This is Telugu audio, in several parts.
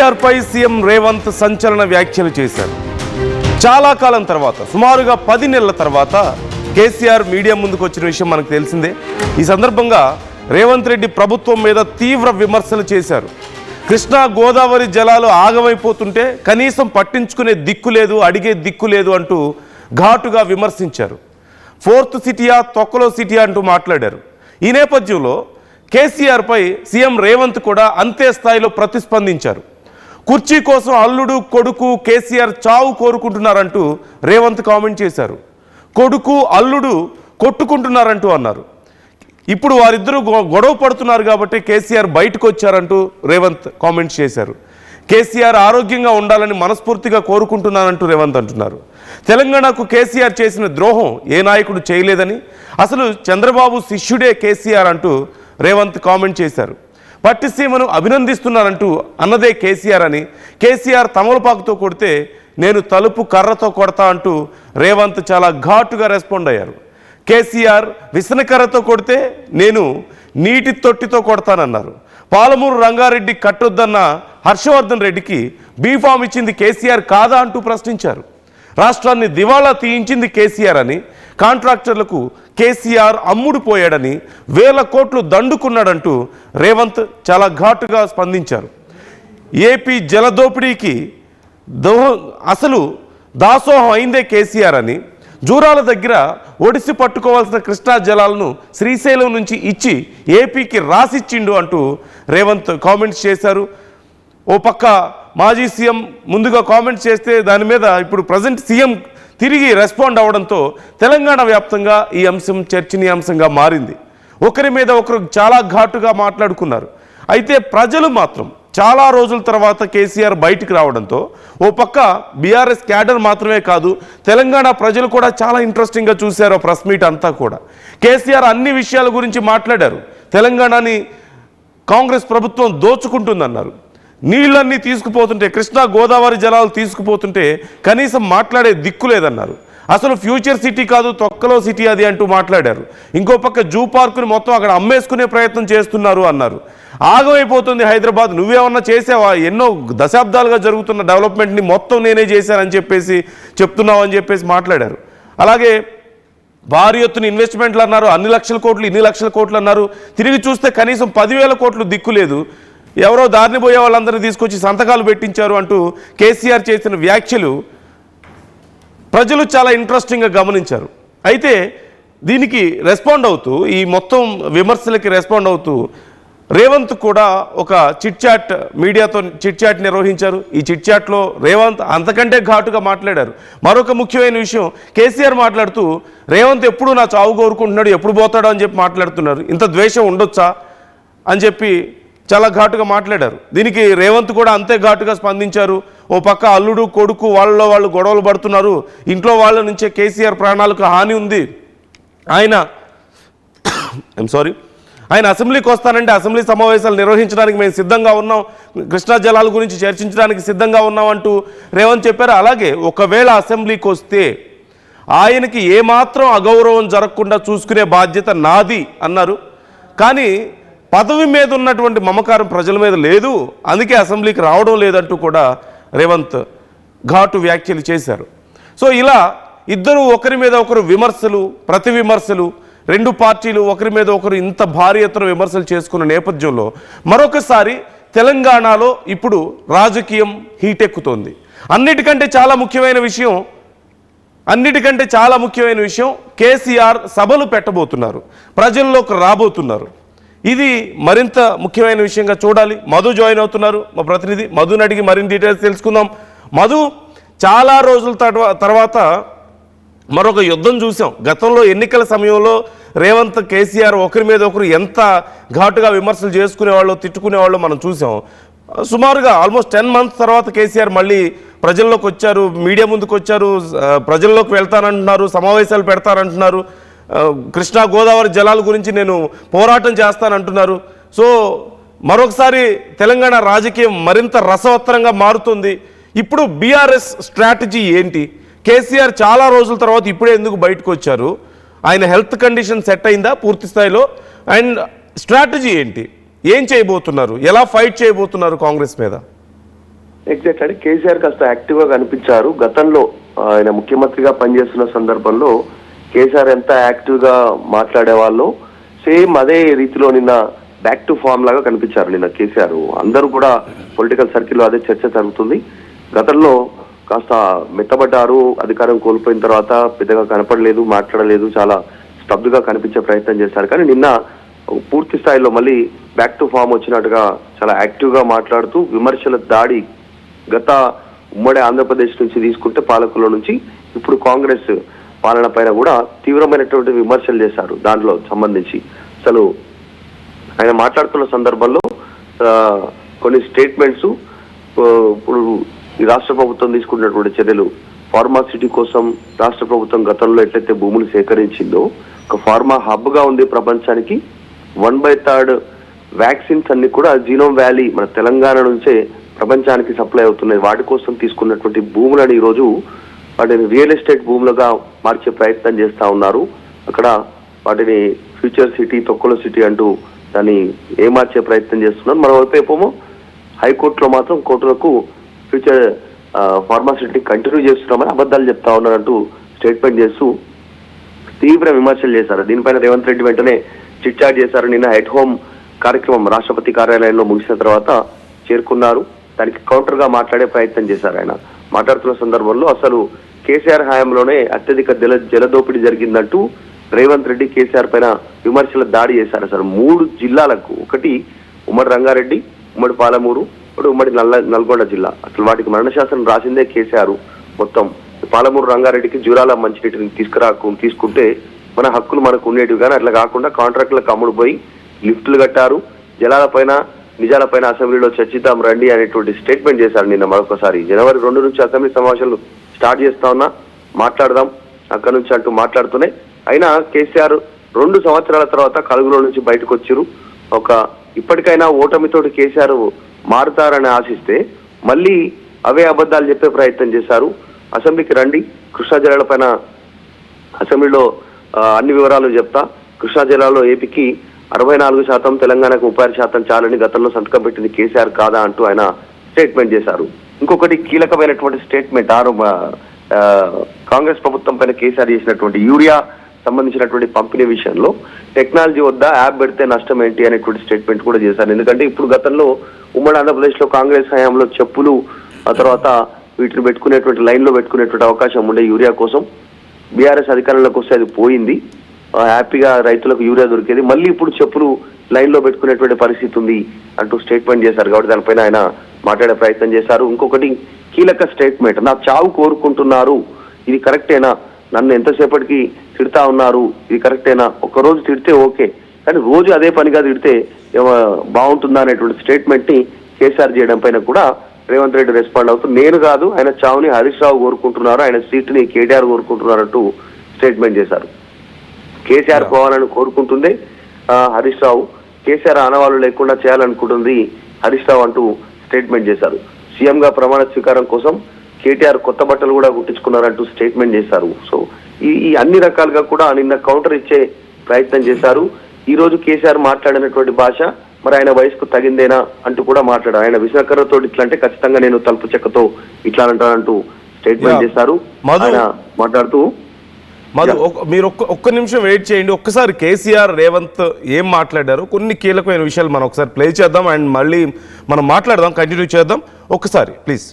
కేసీఆర్ పై సీఎం రేవంత్ సంచలన వ్యాఖ్యలు చేశారు. చాలా కాలం తర్వాత, సుమారుగా 10 నెలల తర్వాత కేసీఆర్ మీడియా ముందుకు వచ్చిన విషయం మనకు తెలిసిందే. ఈ సందర్భంగా రేవంత్ రెడ్డి ప్రభుత్వం మీద తీవ్ర విమర్శలు చేశారు. కృష్ణా గోదావరి జలాలు ఆగమైపోతుంటే కనీసం పట్టించుకునే దిక్కు లేదు, అడిగే దిక్కు లేదు అంటూ ఘాటుగా విమర్శించారు. 4th సిటీయా తొక్కలో సిటీయా అంటూ మాట్లాడారు. ఈ నేపథ్యంలో కేసీఆర్ పై సీఎం రేవంత్ కూడా అంతే స్థాయిలో ప్రతిస్పందించారు. కుర్చీ కోసం అల్లుడు కొడుకు కేసీఆర్ చావు కోరుకుంటున్నారంటూ రేవంత్ కామెంట్ చేశారు. కొడుకు అల్లుడు కొట్టుకుంటున్నారంటూ అన్నారు. ఇప్పుడు వారిద్దరూ గొడవ పడుతున్నారు కాబట్టి కేసీఆర్ బయటకు వచ్చారంటూ రేవంత్ కామెంట్స్ చేశారు. కేసీఆర్ ఆరోగ్యంగా ఉండాలని మనస్ఫూర్తిగా కోరుకుంటున్నానంటూ రేవంత్ అంటున్నారు. తెలంగాణకు కేసీఆర్ చేసిన ద్రోహం ఏ నాయకుడు చేయలేదని, అసలు చంద్రబాబు శిష్యుడే కేసీఆర్ అంటూ రేవంత్ కామెంట్ చేశారు. పట్టిసీమను అభినందిస్తున్నారంటూ అన్నదే కేసీఆర్ అని, కేసీఆర్ తమలపాకుతో కొడితే నేను తలుపు కర్రతో కొడతా అంటూ రేవంత్ చాలా ఘాటుగా రెస్పాండ్ అయ్యారు. కేసీఆర్ విసనకర్రతో కొడితే నేను నీటి తొట్టితో కొడతానన్నారు. పాలమూరు రంగారెడ్డి కట్టొద్దన్న హర్షవర్ధన్ రెడ్డికి బీఫామ్ ఇచ్చింది కేసీఆర్ కాదా అంటూ ప్రశ్నించారు. రాష్ట్రాన్ని దివాళా తీయించింది కేసీఆర్ అని, కాంట్రాక్టర్లకు కేసీఆర్ అమ్ముడు పోయాడని, 1000 కోట్లు దండుకున్నాడంటూ రేవంత్ చాలా ఘాటుగా స్పందించారు. ఏపీ జలదోపిడీకి అసలు దాసోహం అయిందే కేసీఆర్ అని, జూరాల దగ్గర ఒడిసి పట్టుకోవాల్సిన కృష్ణా జలాలను శ్రీశైలం నుంచి ఇచ్చి ఏపీకి రాసిచ్చిండు అంటూ రేవంత్ కామెంట్స్ చేశారు. ఓ పక్క మాజీ సీఎం ముందుగా కామెంట్స్ చేస్తే దాని మీద ఇప్పుడు ప్రజెంట్ సీఎం తిరిగి రెస్పాండ్ అవ్వడంతో తెలంగాణ వ్యాప్తంగా ఈ అంశం చర్చనీయాంశంగా మారింది. ఒకరి మీద ఒకరు చాలా ఘాటుగా మాట్లాడుకున్నారు. అయితే ప్రజలు మాత్రం చాలా రోజుల తర్వాత కేసీఆర్ బయటికి రావడంతో ఓ పక్క బీఆర్ఎస్ క్యాడర్ మాత్రమే కాదు, తెలంగాణ ప్రజలు కూడా చాలా ఇంట్రెస్టింగ్గా చూశారు ప్రెస్ మీట్ అంతా కూడా. కేసీఆర్ అన్ని విషయాల గురించి మాట్లాడారు. తెలంగాణని కాంగ్రెస్ ప్రభుత్వం దోచుకుంటుందన్నారు. నీళ్ళన్నీ తీసుకుపోతుంటే, కృష్ణా గోదావరి జలాలు తీసుకుపోతుంటే కనీసం మాట్లాడే దిక్కు లేదన్నారు. అసలు ఫ్యూచర్ సిటీ కాదు తొక్కలో సిటీ అది అంటూ మాట్లాడారు. ఇంకో పక్క జూ పార్కుని మొత్తం అక్కడ అమ్మేసుకునే ప్రయత్నం చేస్తున్నారు అన్నారు. ఆగమైపోతుంది హైదరాబాద్, నువ్వేమన్నా చేసావా? ఎన్నో దశాబ్దాలుగా జరుగుతున్న డెవలప్మెంట్ని మొత్తం నేనే చేశానని చెప్పేసి చెప్తున్నావు అని చెప్పేసి మాట్లాడారు. అలాగే భారీ ఎత్తున ఇన్వెస్ట్మెంట్లు అన్నారు. అన్ని లక్షల కోట్లు, ఇన్ని లక్షల కోట్లు అన్నారు. తిరిగి చూస్తే కనీసం 10,000 కోట్లు దిక్కు లేదు. ఎవరో దారిని పోయే వాళ్ళందరినీ తీసుకొచ్చి సంతకాలు పెట్టించారు అంటూ కేసీఆర్ చేసిన వ్యాఖ్యలు ప్రజలు చాలా ఇంట్రెస్టింగ్గా గమనించారు. అయితే దీనికి రెస్పాండ్ అవుతూ, ఈ మొత్తం విమర్శలకి రెస్పాండ్ అవుతూ రేవంత్ కూడా ఒక చిట్ చాట్, మీడియాతో చిట్ చాట్ నిర్వహించారు. ఈ చిట్ చాట్లో రేవంత్ అంతకంటే ఘాటుగా మాట్లాడారు. మరొక ముఖ్యమైన విషయం, కేసీఆర్ మాట్లాడుతూ రేవంత్ ఎప్పుడు నా చావు కోరుకుంటున్నాడు, ఎప్పుడు పోతాడో అని చెప్పి మాట్లాడుతున్నారు. ఇంత ద్వేషం ఉండొచ్చా అని చెప్పి చాలా ఘాటుగా మాట్లాడారు. దీనికి రేవంత్ కూడా అంతే ఘాటుగా స్పందించారు. ఓ పక్క అల్లుడు కొడుకు వాళ్ళలో వాళ్ళు గొడవలు పడుతున్నారు, ఇంట్లో వాళ్ళ నుంచే కేసీఆర్ ప్రాణాలకు హాని ఉంది, ఆయన అసెంబ్లీకి వస్తానంటే అసెంబ్లీ సమావేశాలు నిర్వహించడానికి మేము సిద్ధంగా ఉన్నాం, కృష్ణా జలాల గురించి చర్చించడానికి సిద్ధంగా ఉన్నాం అంటూ రేవంత్ చెప్పారు. అలాగే ఒకవేళ అసెంబ్లీకి వస్తే ఆయనకి ఏమాత్రం అగౌరవం జరగకుండా చూసుకునే బాధ్యత నాది అన్నారు. కానీ పదవి మీద ఉన్నటువంటి మమకారం ప్రజల మీద లేదు, అందుకే అసెంబ్లీకి రావడం లేదంటూ కూడా రేవంత్ ఘాటు వ్యాఖ్యలు చేశారు. సో ఇలా ఇద్దరు ఒకరి మీద ఒకరు విమర్శలు, ప్రతి విమర్శలు, రెండు పార్టీలు ఒకరి మీద ఒకరు ఇంత భారీ ఎత్తున విమర్శలు చేసుకున్న నేపథ్యంలో మరొకసారి తెలంగాణలో ఇప్పుడు రాజకీయం హీటెక్కుతోంది. అన్నిటికంటే చాలా ముఖ్యమైన విషయం కేసీఆర్ సభలు పెట్టబోతున్నారు, ప్రజల్లోకి రాబోతున్నారు. ఇది మరింత ముఖ్యమైన విషయంగా చూడాలి. మధు జాయిన్ అవుతున్నారు, మా ప్రతినిధి మధుని అడిగి మరిన్ని డీటెయిల్స్ తెలుసుకుందాం. మధు, చాలా రోజుల తర్వాత మరొక యుద్ధం చూసాం. గతంలో ఎన్నికల సమయంలో రేవంత్ కేసీఆర్ ఒకరి మీద ఒకరు ఎంత ఘాటుగా విమర్శలు చేసుకునేవాళ్ళు, తిట్టుకునేవాళ్ళు మనం చూసాం. సుమారుగా ఆల్మోస్ట్ 10 months తర్వాత కేసీఆర్ మళ్ళీ ప్రజల్లోకి వచ్చారు, మీడియా ముందుకు వచ్చారు, ప్రజల్లోకి వెళ్తానంటున్నారు, సమావేశాలు పెడతానంటున్నారు, కృష్ణా గోదావరి జలాల గురించి నేను పోరాటం చేస్తానంటున్నారు. సో మరొకసారి తెలంగాణ రాజకీయం మరింత రసవత్తరంగా మారుతుంది. ఇప్పుడు బీఆర్ఎస్ స్ట్రాటజీ ఏంటి? కేసీఆర్ చాలా రోజుల తర్వాత ఇప్పుడే ఎందుకు బయటకు వచ్చారు? ఆయన హెల్త్ కండిషన్ సెట్ అయిందా పూర్తి స్థాయిలో? అండ్ స్ట్రాటజీ ఏంటి? ఏం చేయబోతున్నారు? ఎలా ఫైట్ చేయబోతున్నారు కాంగ్రెస్ మీద? ఎగ్జాక్ట్ అంటే కేసీఆర్ కాస్త యాక్టివ్ గా కనిపించారు. గతంలో ఆయన ముఖ్యమంత్రిగా పనిచేస్తున్న సందర్భంలో కేసీఆర్ ఎంత యాక్టివ్ గా మాట్లాడే వాళ్ళు సేమ్ అదే రీతిలో నిన్న బ్యాక్ టు ఫామ్ లాగా కనిపించారు నిన్న కేసీఆర్. అందరూ కూడా పొలిటికల్ సర్కిల్లో అదే చర్చ జరుగుతుంది. గతంలో కాస్త మెత్తబడ్డారు, అధికారం కోల్పోయిన తర్వాత పెద్దగా కనపడలేదు, మాట్లాడలేదు, చాలా స్తబ్దుగా కనిపించే ప్రయత్నం చేశారు. కానీ నిన్న పూర్తి స్థాయిలో మళ్ళీ బ్యాక్ టు ఫామ్ వచ్చినట్టుగా చాలా యాక్టివ్ గా మాట్లాడుతూ విమర్శల దాడి గత ఉమ్మడి ఆంధ్రప్రదేశ్ నుంచి తీసుకుంటే పాలకుల నుంచి ఇప్పుడు కాంగ్రెస్ పాలన పైన కూడా తీవ్రమైనటువంటి విమర్శలు చేశారు. దాంట్లో సంబంధించి అసలు ఆయన మాట్లాడుతున్న సందర్భంలో కొన్ని స్టేట్మెంట్స్, ఇప్పుడు ఈ రాష్ట్ర ప్రభుత్వం తీసుకున్నటువంటి చర్యలు, ఫార్మాసిటీ కోసం రాష్ట్ర ప్రభుత్వం గతంలో ఎట్లయితే భూములు సేకరించిందో ఒక ఫార్మా హబ్ గా ఉంది ప్రపంచానికి. 1/3 వ్యాక్సిన్స్ అన్ని కూడా జీనోమ్ వ్యాలీ మన తెలంగాణ నుంచే ప్రపంచానికి సప్లై అవుతున్నాయి. వాటి కోసం తీసుకున్నటువంటి భూములను ఈరోజు వాటిని రియల్ ఎస్టేట్ భూములుగా మార్చే ప్రయత్నం చేస్తా ఉన్నారు. అక్కడ వాటిని ఫ్యూచర్ సిటీ, తొక్కల సిటీ అంటూ దాన్ని ఏమార్చే ప్రయత్నం చేస్తున్నారు. మరోవైపు ఏమో హైకోర్టులో మాత్రం కోర్టులకు ఫ్యూచర్ ఫార్మాసిటీ కంటిన్యూ చేస్తున్నామని అబద్ధాలు చెప్తా ఉన్నారంటూ స్టేట్మెంట్ చేస్తూ తీవ్ర విమర్శలు చేశారు. దీనిపైన రేవంత్ రెడ్డి వెంటనే చిట్ చాట్ చేశారు. నిన్న హెడ్ హోమ్ కార్యక్రమం రాష్ట్రపతి కార్యాలయంలో ముగిసిన తర్వాత చేరుకున్నారు. దానికి కౌంటర్ గా మాట్లాడే ప్రయత్నం చేశారు. ఆయన మాట్లాడుతున్న సందర్భంలో అసలు కేసీఆర్ హయాంలోనే అత్యధిక జలదోపిడీ జరిగిందంటూ రేవంత్ రెడ్డి కేసీఆర్ పైన విమర్శల దాడి చేశారు. అసలు 3 జిల్లాలకు, ఒకటి ఉమ్మడి రంగారెడ్డి, ఉమ్మడి పాలమూరు, ఇప్పుడు ఉమ్మడి నల్గొండ జిల్లా, అసలు వాటికి మరణశాసనం రాసిందే కేసీఆర్. మొత్తం పాలమూరు రంగారెడ్డికి జూరాల మంచినీటిని తీసుకుంటే మన హక్కులు మనకు ఉండేటివి, కానీ అట్లా కాకుండా కాంట్రాక్టులకు అమ్ముడు పోయి లిఫ్టులు కట్టారు. జలాలపైన నిజాలపైన అసెంబ్లీలో చర్చిద్దాం రండి అనేటువంటి స్టేట్మెంట్ చేశారు నిన్న. మరొకసారి జనవరి 2 నుంచి అసెంబ్లీ సమావేశాలు స్టార్ట్ చేస్తా ఉన్నా, మాట్లాడదాం అక్కడ నుంచి అంటూ మాట్లాడుతూనే అయినా కేసీఆర్ 2 సంవత్సరాల తర్వాత కలుగులో నుంచి బయటకు వచ్చారు. ఇప్పటికైనా ఓటమితోటి కేసీఆర్ మారుతారని ఆశిస్తే మళ్ళీ అవే అబద్ధాలు చెప్పే ప్రయత్నం చేశారు. అసెంబ్లీకి రండి, కృష్ణా జలాల పైన అసెంబ్లీలో అన్ని వివరాలు చెప్తా. కృష్ణా జిల్లాలో ఏపీకి 64%, తెలంగాణకు 36% చాలని గతంలో సంతకం పెట్టింది కేసీఆర్ కాదా అంటూ ఆయన స్టేట్మెంట్ చేశారు. ఇంకొకటి కీలకమైనటువంటి స్టేట్మెంట్, కాంగ్రెస్ ప్రభుత్వం పైన కేసీఆర్ చేసినటువంటి యూరియా సంబంధించినటువంటి పంపిణీ విషయంలో టెక్నాలజీ వద్ద యాప్ పెడితే నష్టం ఏంటి అనేటువంటి స్టేట్మెంట్ కూడా చేశారు. ఎందుకంటే ఇప్పుడు గతంలో ఉమ్మడి ఆంధ్రప్రదేశ్ లో కాంగ్రెస్ హయాంలో చెప్పులు, ఆ తర్వాత వీటిని పెట్టుకునేటువంటి లైన్ లో పెట్టుకునేటువంటి అవకాశం ఉండే యూరియా కోసం. బీఆర్ఎస్ అధికారంలోకి వస్తే అది పోయింది, హ్యాపీగా రైతులకు యూరియా దొరికేది. మళ్ళీ ఇప్పుడు చెప్పులు లైన్ లో పెట్టుకునేటువంటి పరిస్థితి ఉంది అంటూ స్టేట్మెంట్ చేశారు. కాబట్టి దానిపైన ఆయన మాట్లాడే ప్రయత్నం చేశారు. ఇంకొకటి కీలక స్టేట్మెంట్, నా చావు కోరుకుంటున్నారు, ఇది కరెక్టేనా? నన్ను ఎంతసేపటికి తిడతా ఉన్నారు, ఇది కరెక్టేనా? ఒక్కరోజు తిడితే ఓకే, కానీ రోజు అదే పనిగా తిడితే బాగుంటుందా అనేటువంటి స్టేట్మెంట్ ని కేసీఆర్ చేయడం పైన కూడా రేవంత్ రెడ్డి రెస్పాండ్ అవుతూ నేను కాదు, ఆయన చావుని హరీష్ రావు కోరుకుంటున్నారు, ఆయన సీటుని కేటీఆర్ కోరుకుంటున్నారంటూ స్టేట్మెంట్ చేశారు. కేసీఆర్ పోవాలని కోరుకుంటుంది హరీష్ రావు, కేసీఆర్ ఆనవాళ్లు లేకుండా చేయాలనుకుంటుంది హరీష్ రావు అంటూ స్టేట్మెంట్ చేశారు. సీఎం గా ప్రమాణ స్వీకారం కోసం కేటీఆర్ కొత్త బట్టలు కూడా కుట్టించుకున్నారంటూ స్టేట్మెంట్ చేశారు. సో ఈ అన్ని రకాలుగా కూడా నిన్న కౌంటర్ ఇచ్చే ప్రయత్నం చేశారు. ఈ రోజు కేసీఆర్ మాట్లాడినటువంటి భాష మరి ఆయన వయసుకు తగిందేనా అంటూ కూడా మాట్లాడారు. ఆయన విశాఖతో ఇట్లా అంటే ఖచ్చితంగా నేను తలుపు చెక్కతో ఇట్లా అంటానంటూ స్టేట్మెంట్ చేశారు. ఆయన మాట్లాడుతూ మీరు ఒక్క నిమిషం వెయిట్ చేయండి. ఒక్కసారి కేసీఆర్ రేవంత్ ఏం మాట్లాడారు, కొన్ని కీలకమైన విషయాలు మనం ఒకసారి ప్లే చేద్దాం అండ్ మళ్ళీ మనం మాట్లాడదాం, కంటిన్యూ చేద్దాం. ఒక్కసారి ప్లీజ్.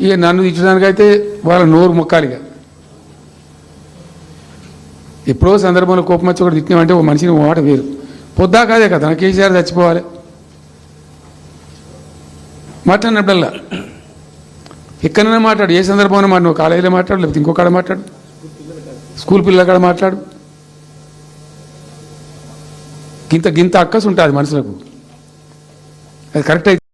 ఇక నన్ను ఇచ్చడానికైతే వాళ్ళ నోరు మొక్కాలిగా. ఎప్పుడో సందర్భంలో కోపం వచ్చి ఒకటి తిట్టినామంటే ఓ మనిషిని మాట వేరు. పొద్దా కాదే కదా కేసీఆర్ చచ్చిపోవాలి మాట్లాడినప్పుడల్లా ఎక్కడైనా మాట్లాడు, ఏ సందర్భంలో మాట, నువ్వు కాలేజీలో మాట్లాడు, లేకపోతే ఇంకొకడ మాట్లాడు, స్కూల్ పిల్లల కాడ మాట్లాడు. గింత అక్కసు ఉంటుంది మనుషులకు, అది కరెక్ట్ అయితే